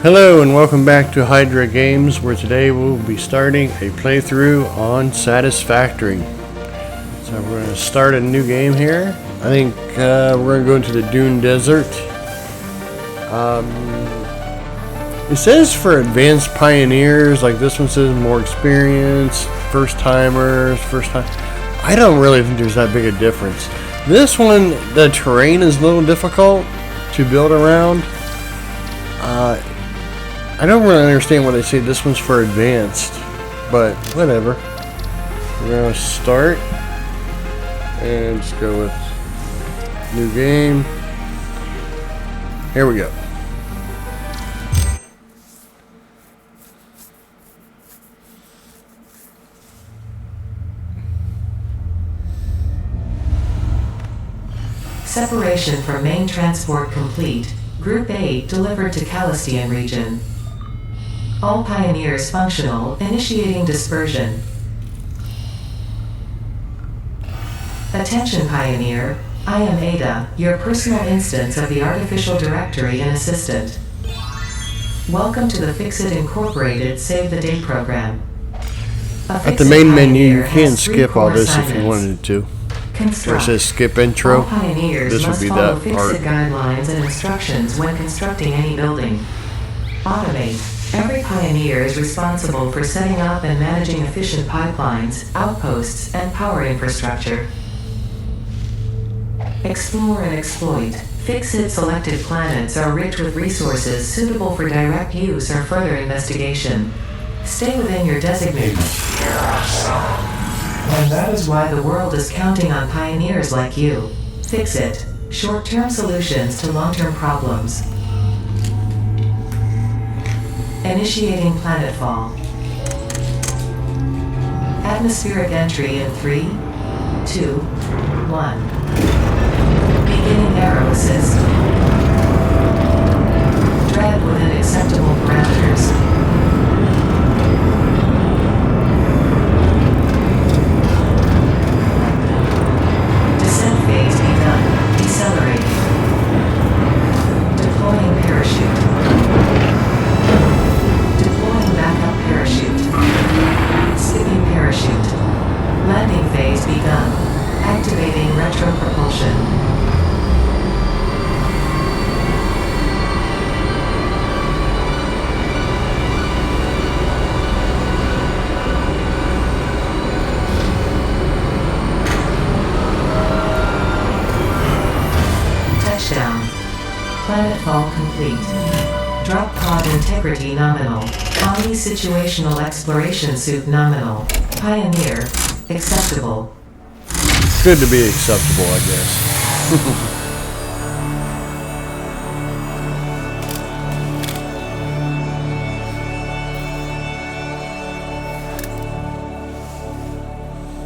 Hello and welcome back to Hydra Games, where today we'll be starting a playthrough on Satisfactory. So we're going to start a new game here. I think we're going to go into the Dune Desert. It says for advanced pioneers, like this one says more experience, first timers, first time. I don't really think there's that big a difference. This one, the terrain is a little difficult to build around. I don't really understand why they say this one's for advanced, but whatever. We're going to start and just go with new game. Here we go. Separation from main transport complete. Group 8 delivered to Calistian region. All pioneers functional, initiating dispersion. Attention pioneer, I am Ada, your personal instance of the artificial directory and assistant. Welcome to the Fixit Incorporated Save the Day program. At the main menu, you can skip all this if you wanted to. Where it says skip intro, all pioneers this would must be follow that Fixit part. guidelines and instructions when constructing any building. Automate. Every pioneer is responsible for setting up and managing efficient pipelines, outposts, and power infrastructure. Explore and exploit. Fixit selected planets are rich with resources suitable for direct use or further investigation. Stay within your designated. And that is why the world is counting on pioneers like you. Fixit. Short-term solutions to long-term problems. Initiating planetfall. Atmospheric entry in 3, 2, 1. Beginning aero assist. Tread within acceptable parameters. Descent phase begun. Decelerating. Deploying parachute. Backup parachute. Skipping parachute. Landing phase begun. Activating retropropulsion. Touchdown. Planetfall complete. Drop pod integrity nominal. Omni situational exploration suit nominal. Pioneer. Acceptable. Good to be acceptable, I guess.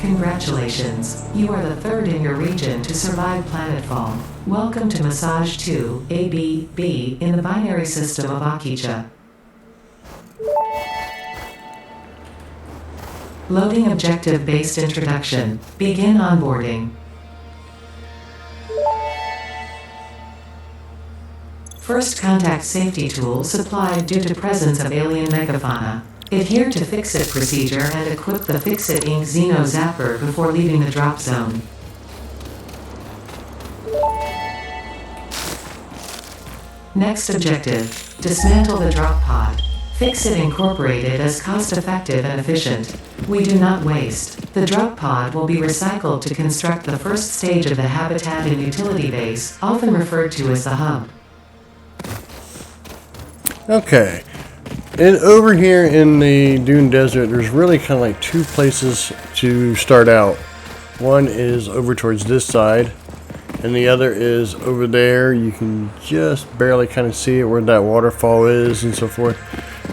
Congratulations. You are the third in your region to survive planetfall. Welcome to Massage 2, AB-B, in the binary system of Akicha. Loading objective-based introduction. Begin onboarding. First contact safety tool supplied due to presence of alien megafauna. Adhere to Fixit procedure and equip the Fixit Inc. Xeno Zapper before leaving the drop zone. Next objective. Dismantle the drop pod. Fixit Incorporated is cost-effective and efficient. We do not waste. The drop pod will be recycled to construct the first stage of the habitat and utility base, often referred to as the hub. Okay. And over here in the Dune Desert, there's really kind of like two places to start out. One is over towards this side, and the other is over there. You can just barely kind of see it where that waterfall is and so forth.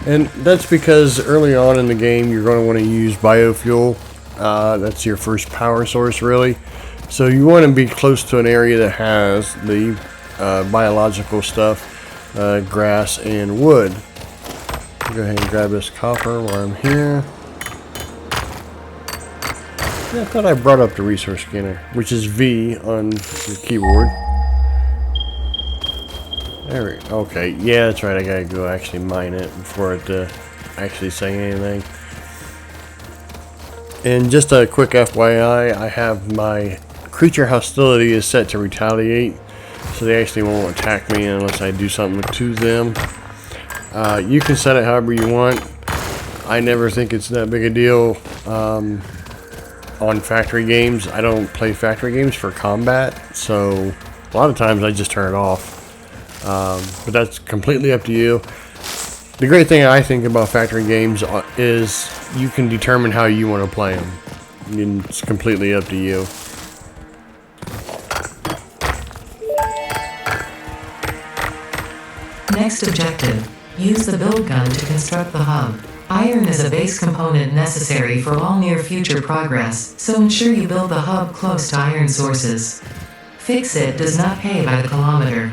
And that's because early on in the game, you're going to want to use biofuel. That's your first power source, really. So you want to be close to an area that has the biological stuff, grass and wood. Go ahead and grab this copper while I'm here. I thought I brought up the resource scanner, which is V on the keyboard. There we go. Okay, yeah, that's right. I gotta go actually mine it before it actually say anything. And just a quick FYI, I have my creature hostility is set to retaliate, so they actually won't attack me unless I do something to them. You can set it however you want. I never think it's that big a deal on factory games. I don't play factory games for combat, so a lot of times I just turn it off. But that's completely up to you. The great thing I think about factory games is you can determine how you want to play them. And it's completely up to you. Next objective. Use the build gun to construct the hub. Iron is a base component necessary for all near future progress, so ensure you build the hub close to iron sources. Fix-It does not pay by the kilometer.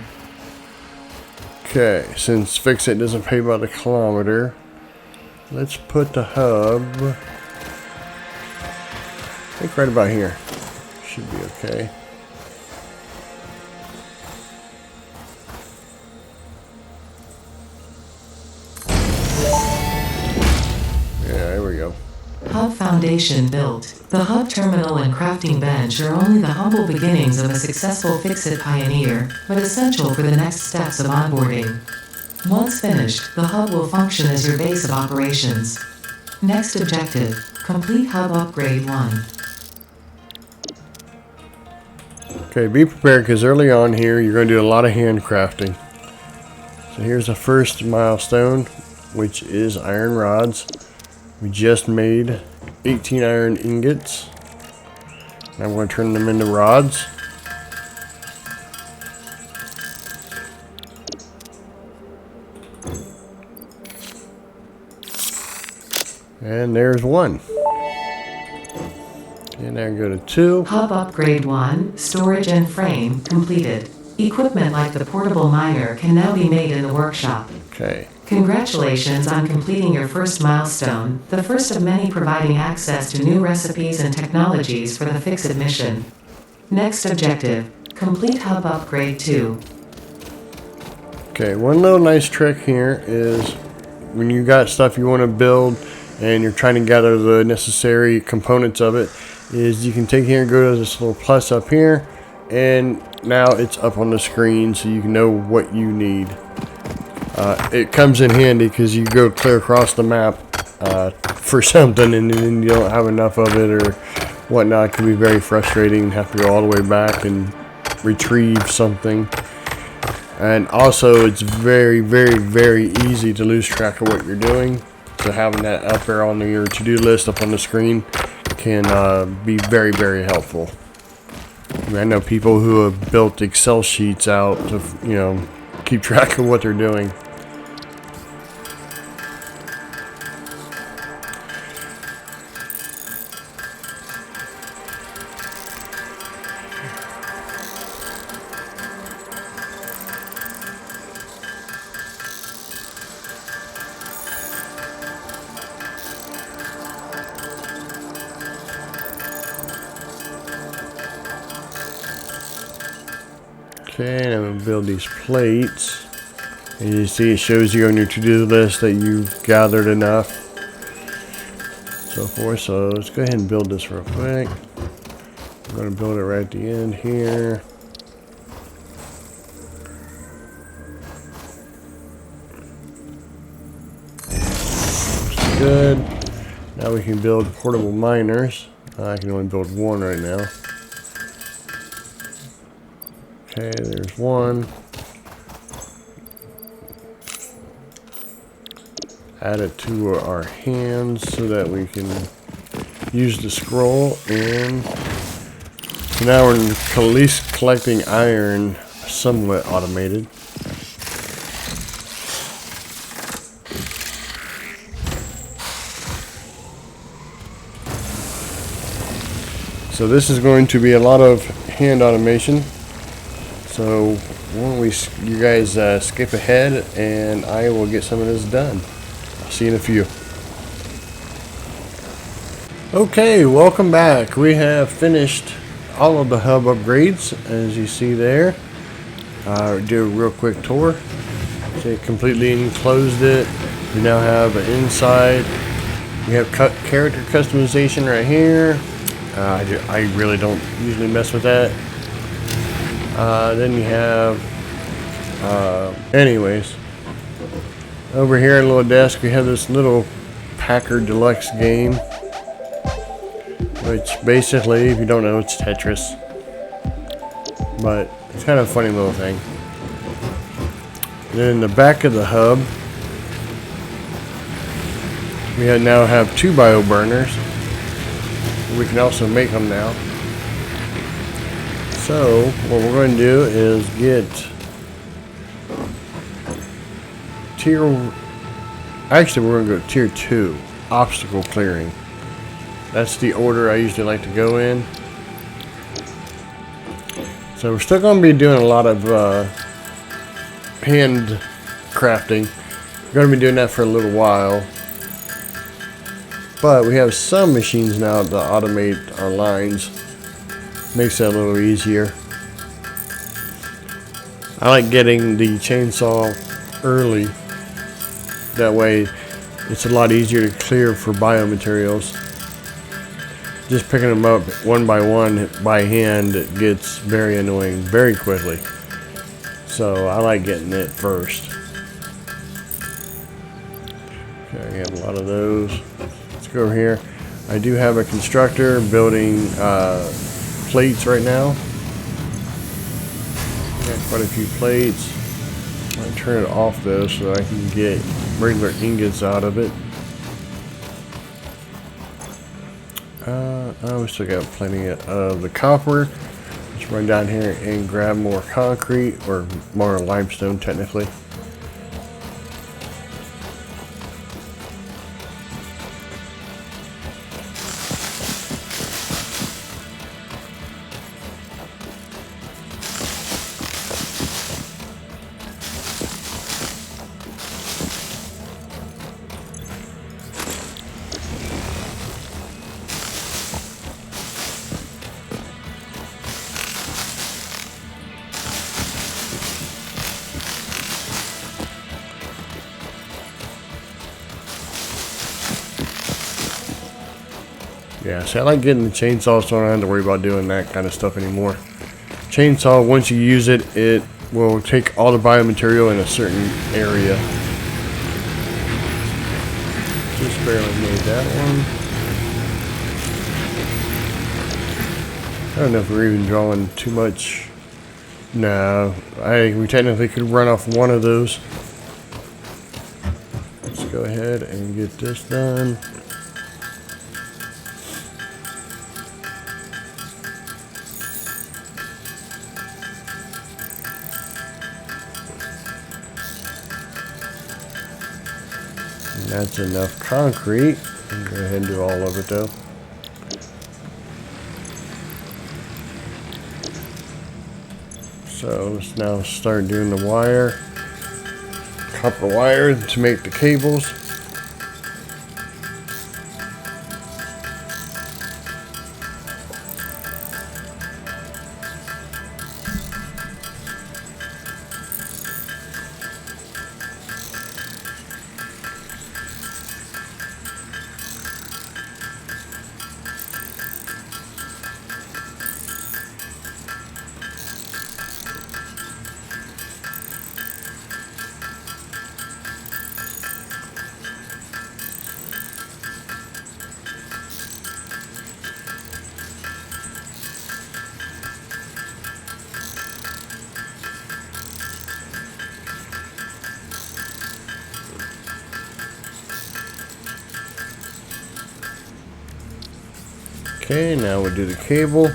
Okay, since Fix-It doesn't pay by the kilometer, let's put the hub, I think right about here. Should be okay. Yeah, there we go. Hub foundation built. The hub terminal and crafting bench are only the humble beginnings of a successful Fix-It pioneer, but essential for the next steps of onboarding. Once finished, the hub will function as your base of operations. Next objective. Complete hub upgrade 1. Okay, be prepared because early on here you're going to do a lot of handcrafting. So here's the first milestone, which is iron rods. We just made 18 iron ingots. Now I'm going to turn them into rods. And there's one. And now go to 2. Hub upgrade 1, storage and frame, completed. Equipment like the portable miner can now be made in the workshop. Okay. Congratulations on completing your first milestone, the first of many providing access to new recipes and technologies for the Fix-It mission. Next objective, complete hub upgrade 2. Okay, one little nice trick here is when you got stuff you want to build and you're trying to gather the necessary components of it, is you can take here and go to this little plus up here, and now it's up on the screen so you can know what you need. It comes in handy because you go clear across the map for something and then you don't have enough of it or whatnot. It can be very frustrating, have to go all the way back and retrieve something. And also it's very, very, very easy to lose track of what you're doing. So having that up there on your to-do list up on the screen can be very, very helpful. I know people who have built Excel sheets out to, you know, keep track of what they're doing. Okay, and I'm going to build these plates. And you see it shows you on your to-do list that you've gathered enough. So forth. So let's go ahead and build this real quick. I'm going to build it right at the end here. Looks good. Now we can build portable miners. I can only build one right now. Okay, there's one. Add it to our hands so that we can use the scroll. And so now we're at least collecting iron, somewhat automated. So this is going to be a lot of hand automation. So why don't you guys skip ahead and I will get some of this done. I'll see you in a few. Okay, welcome back. We have finished all of the hub upgrades, as you see there. Do a real quick tour. So it completely enclosed it. We now have an inside. We have character customization right here. I really don't usually mess with that. Then you have, anyways, over here in a little desk we have this little Packard Deluxe game, which basically, if you don't know, it's Tetris, but it's kind of a funny little thing. And then in the back of the hub, we now have 2 bio burners. We can also make them now. So what we're going to do is get actually we're going to go tier 2, obstacle clearing. That's the order I usually like to go in. So we're still going to be doing a lot of hand crafting. We're going to be doing that for a little while. But we have some machines now to automate our lines. Makes that a little easier. I like getting the chainsaw early. That way it's a lot easier to clear for biomaterials. Just picking them up one by one by hand, it gets very annoying very quickly. So I like getting it first. Okay, we have a lot of those. Let's go over here. I do have a constructor building plates right now. Got quite a few plates. I'm going to turn it off though so I can get regular ingots out of it. We still got plenty of the copper. Let's run down here and grab more concrete, or more limestone technically. Yeah, see, I like getting the chainsaw so I don't have to worry about doing that kind of stuff anymore. Chainsaw, once you use it, it will take all the biomaterial in a certain area. Just barely made that one. I don't know if we're even drawing too much. No, we technically could run off one of those. Let's go ahead and get this done. That's enough concrete. I'll go ahead and do all of it though. So let's now start doing the wire. Copper wire to make the cables. Okay, now we'll do the cable.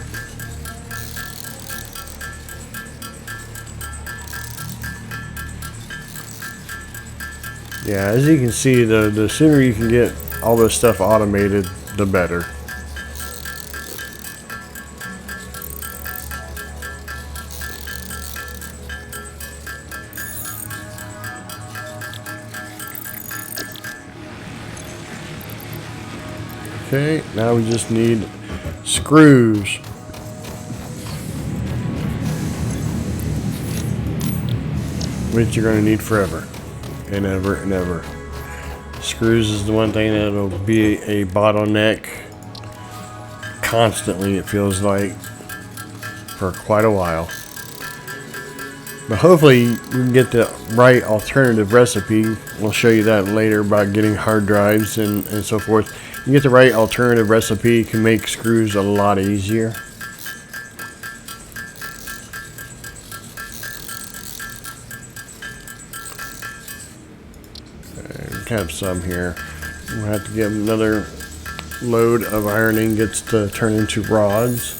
Yeah, as you can see, the sooner you can get all this stuff automated, the better. Okay, now we just need screws. which you're going to need forever and ever and ever. Screws is the one thing that'll be a bottleneck constantly, it feels like, for quite a while. But hopefully we can get the right alternative recipe. We'll show you that later about getting hard drives and so forth. You get the right alternative recipe, you can make screws a lot easier. We have some here. We'll have to get another load of iron ingots to turn into rods.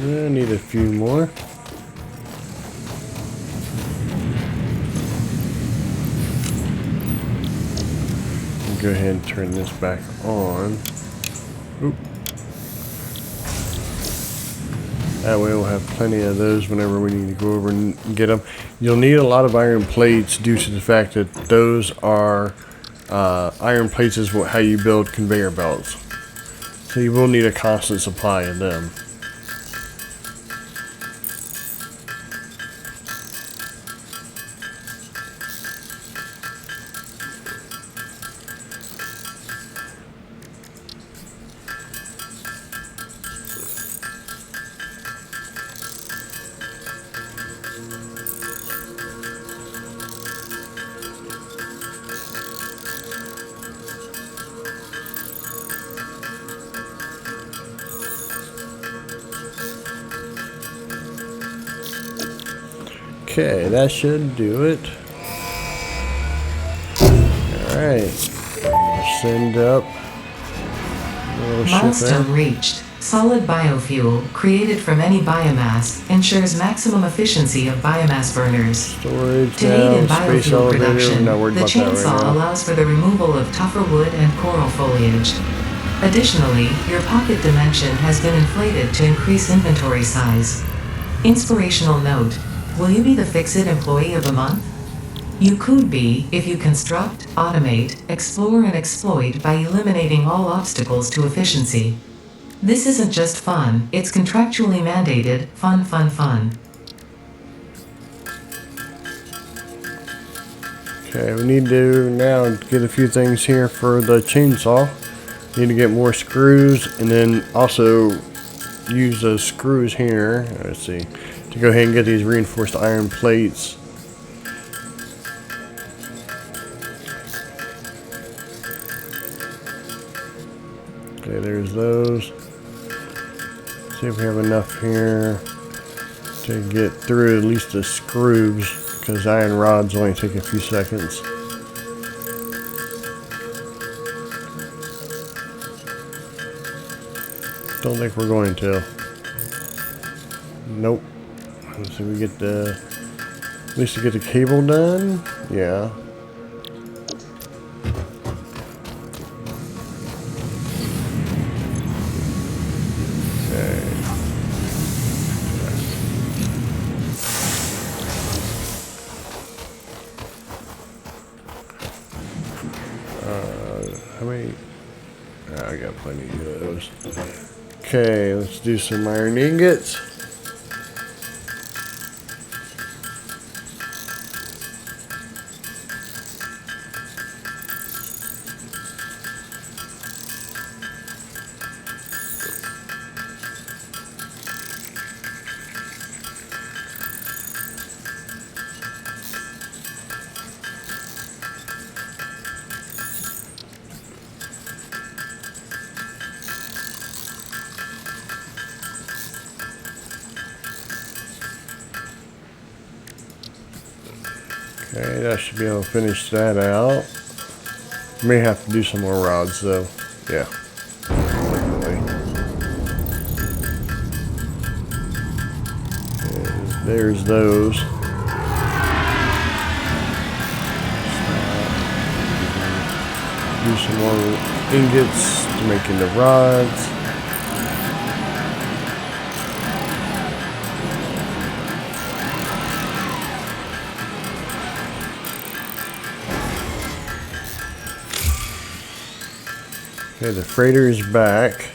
I need a few more. Go ahead and turn this back on. Oop. That way we'll have plenty of those whenever we need to go over and get them. You'll need a lot of iron plates due to the fact that those are iron plates is how you build conveyor belts. So you will need a constant supply of them. Okay, that should do it. Alright. Send up. Milestone reached. Solid biofuel, created from any biomass, ensures maximum efficiency of biomass burners. Storage To aid in now, space biofuel elevator. production, Not worried the about that right chainsaw now. allows for the removal of tougher wood and coral foliage. Additionally, your pocket dimension has been inflated to increase inventory size. Inspirational note: will you be the Fix-It Employee of the Month? You could be if you construct, automate, explore, and exploit by eliminating all obstacles to efficiency. This isn't just fun, it's contractually mandated, fun, fun, fun. Okay, we need to now get a few things here for the chainsaw. Need to get more screws and then also use those screws here. Let's see. To go ahead and get these reinforced iron plates. Okay, there's those. See if we have enough here to get through at least the screws, because iron rods only take a few seconds. Don't think we're going to. Nope. Let's see, we get the, at least to get the cable done. Yeah. How many? I got plenty of those. Okay, let's do some iron ingots. Okay, that should be able to finish that out. May have to do some more rods though. Yeah. Definitely. And there's those. Do some more ingots to make into rods. Okay, the freighter is back.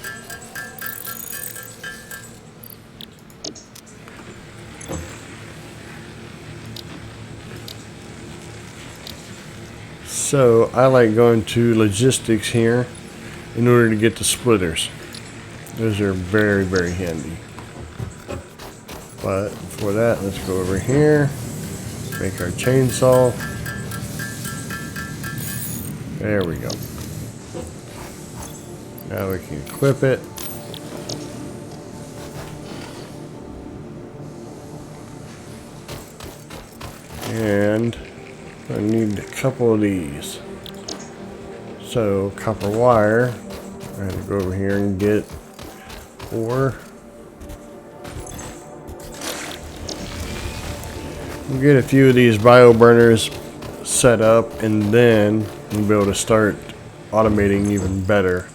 So I like going to logistics here in order to get the splitters. Those are very, very handy. But for that, let's go over here, make our chainsaw. There we go. Now we can equip it. And I need a couple of these. So copper wire, I have to go over here and get 4. We'll get a few of these bio burners set up, and then we'll be able to start automating even better.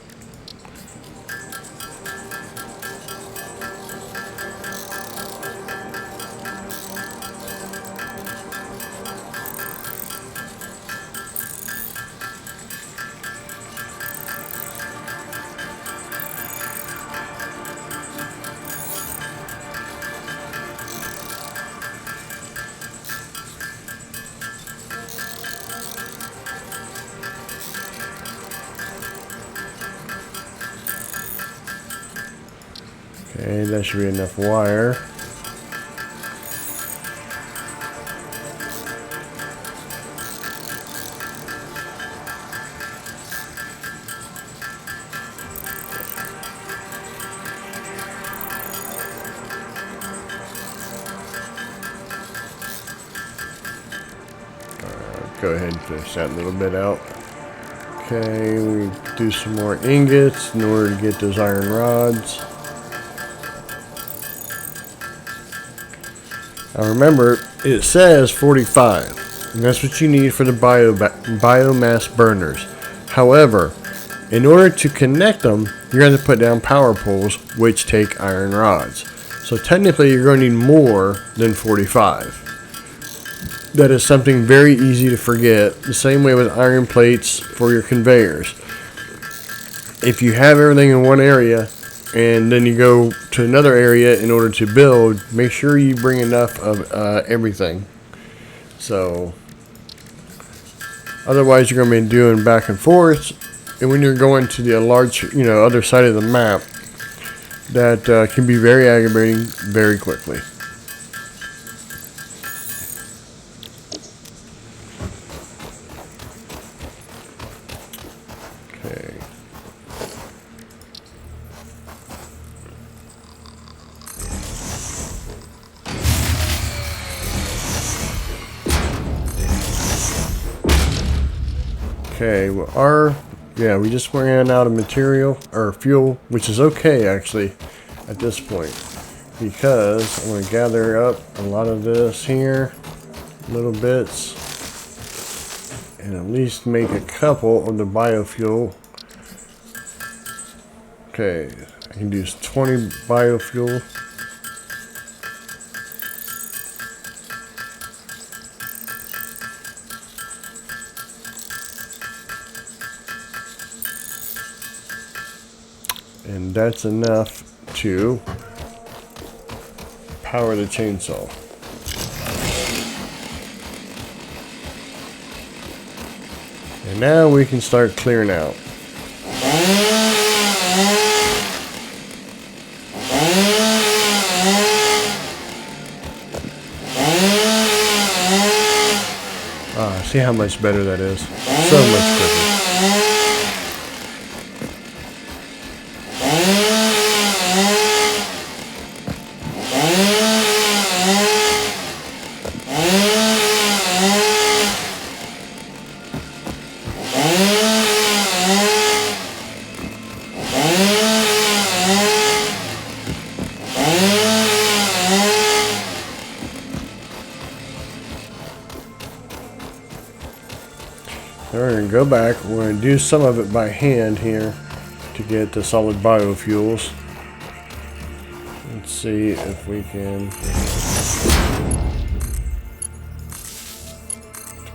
Okay, that should be enough wire. Go ahead and finish that little bit out. Okay, we do some more ingots in order to get those iron rods. Now remember, it says 45, and that's what you need for the biomass burners. However, in order to connect them, you're going to put down power poles, which take iron rods. So technically, you're going to need more than 45. That is something very easy to forget. The same way with iron plates for your conveyors. If you have everything in one area, and then you go to another area in order to build, make sure you bring enough of everything. So otherwise you're going to be doing back and forth, and when you're going to the large, other side of the map, that can be very aggravating very quickly. Okay. Okay, well, we just ran out of material, or fuel, which is okay actually at this point, because I'm going to gather up a lot of this here, little bits, and at least make a couple of the biofuel. Okay, I can use 20 biofuel. And that's enough to power the chainsaw. And now we can start clearing out. See how much better that is? So much quicker. We're going to go back. We're going to do some of it by hand here to get the solid biofuels. Let's see if we can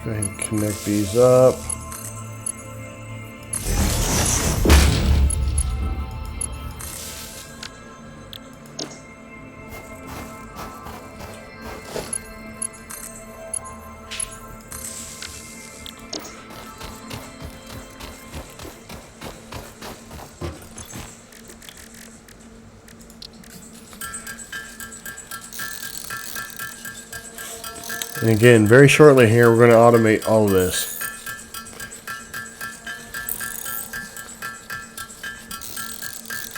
go ahead and connect these up. And again, very shortly here, we're going to automate all of this.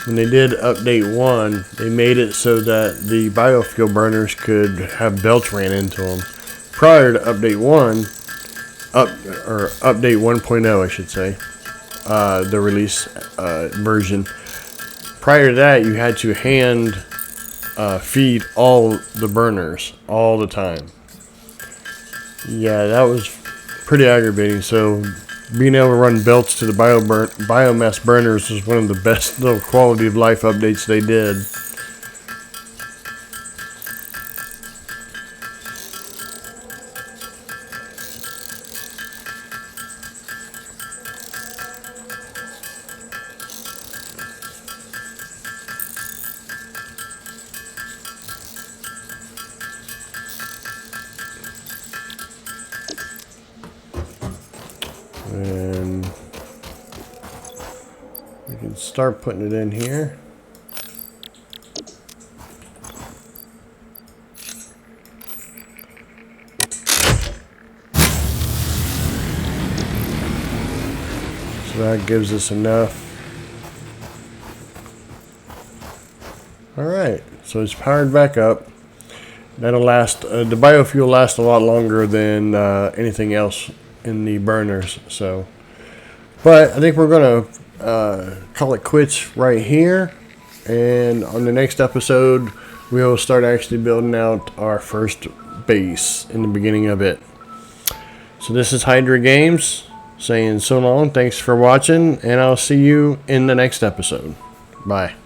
When they did update 1, they made it so that the biofuel burners could have belts ran into them. Prior to update 1, update 1.0, I should say, the release version. Prior to that, you had to hand feed all the burners all the time. Yeah, that was pretty aggravating. So being able to run belts to the biomass burners was one of the best little quality of life updates they did. And we can start putting it in here. So that gives us enough. Alright, so it's powered back up. That'll last, the biofuel lasts a lot longer than anything else in the burners. So, but I think we're gonna call it quits right here, and on the next episode we'll start actually building out our first base in the beginning of it. So this is Hydra Games saying so long, thanks for watching, and I'll see you in the next episode. Bye.